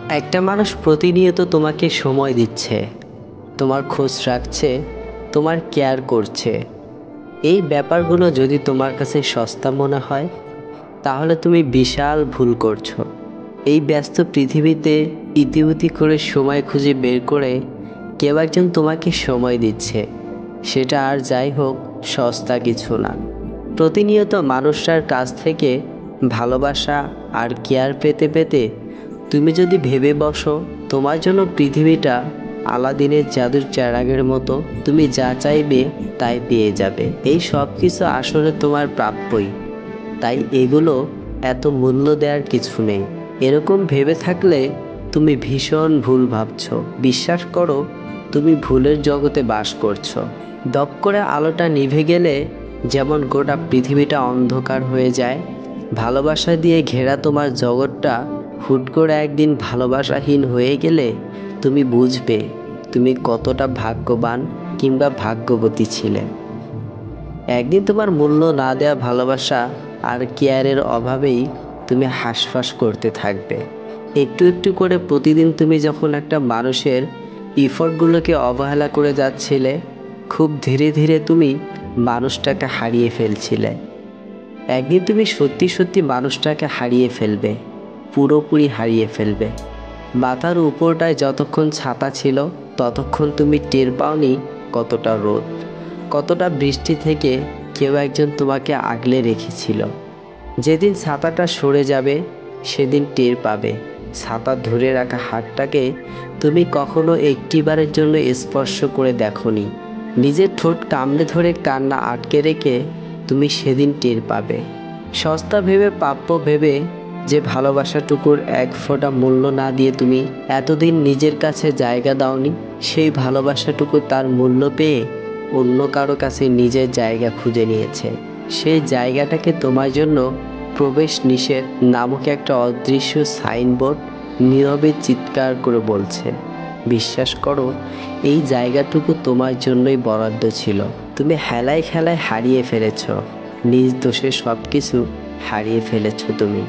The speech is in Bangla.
একটা মানুষ প্রতিনিয়ত তোমাকে সময় দিচ্ছে, তোমার খোঁজ রাখছে, তোমার কেয়ার করছে। এই ব্যাপারগুলো যদি তোমার কাছে সস্তা মনে হয়, তাহলে তুমি বিশাল ভুল করছো। এই ব্যস্ত পৃথিবীতে ইতিউতি করে সময় খুঁজে বের করে কেউ একজন তোমাকে সময় দিচ্ছে, সেটা আর যাই হোক সস্তা কিছু না। প্রতিনিয়ত মানুষটার কাছ থেকে ভালোবাসা আর কেয়ার পেতে পেতে তুমি যদি ভেবে বসো তোমার জন্য পৃথিবীটা আলাদিনের জাদুর চেরাগের মতো, তুমি যা চাইবে তাই পেয়ে যাবে, এই সব কিছু আসলে তোমার প্রাপ্যই। তাই এগুলো এত মূল্য দেওয়ার কিছু নেই। এরকম ভেবে থাকলে তুমি ভীষণ ভুল ভাবছো। বিশ্বাস করো, তুমি ভুলের জগতে বাস করছো। দপ করে আলোটা নিভে গেলে যেমন গোটা পৃথিবীটা অন্ধকার হয়ে যায়, ভালোবাসা দিয়ে ঘেরা তোমার জগৎটা হুট করে একদিন ভালোবাসাহীন হয়ে গেলে তুমি বুঝবে তুমি কতটা ভাগ্যবান কিংবা ভাগ্যবতী ছিলে। একদিন তোমার মূল্য না দেওয়া ভালোবাসা আর কেয়ারের অভাবেই তুমি হাঁসফাঁস করতে থাকবে। একটু একটু করে প্রতিদিন তুমি যখন একটা মানুষের ইফোর্টগুলোকে অবহেলা করে যাচ্ছিলে, খুব ধীরে ধীরে তুমি মানুষটাকে হারিয়ে ফেলছিলে। একদিন তুমি সত্যি সত্যি মানুষটাকে হারিয়ে ফেলবে, পুরোপুরি হারিয়ে ফেলবে। মাথার উপরটায় যতক্ষণ ছাতা ছিল ততক্ষণ তুমি টের পাওনি কতটা রোদ, কতটা বৃষ্টি থেকে কেউ একজন তোমাকে আগলে রেখেছিল। যেদিন ছাতাটা সরে যাবে সেদিন টের পাবে ছাতা ধরে রাখা হাতটাকে তুমি কখনো একটিবারের জন্য স্পর্শ করে দেখোনি। নিজের ঠোঁট কামড়ে ধরে কান্না আটকে রেখে তুমি সেদিন টের পাবে। সস্তা ভেবে, প্রাপ্য ভেবে যে ভালোবাসাটুকুর এক ফোঁটা মূল্য না দিয়ে তুমি এতদিন নিজের কাছে জায়গা দাওনি, সেই ভালোবাসাটুকু তার মূল্য পেয়ে অন্য কারো কাছে নিজের জায়গা খুঁজে নিয়েছে। সেই জায়গাটাকে তোমার জন্য প্রবেশ নিষেধ নামক একটা অদৃশ্য সাইনবোর্ড নীরবে চিৎকার করে বলছে। বিশ্বাস করো, এই জায়গাটুকু তোমার জন্যই বরাদ্দ ছিল। তুমি হেলায় খেলায় হারিয়ে ফেলেছ, নিজ দোষে সব কিছু হারিয়ে ফেলেছ তুমি।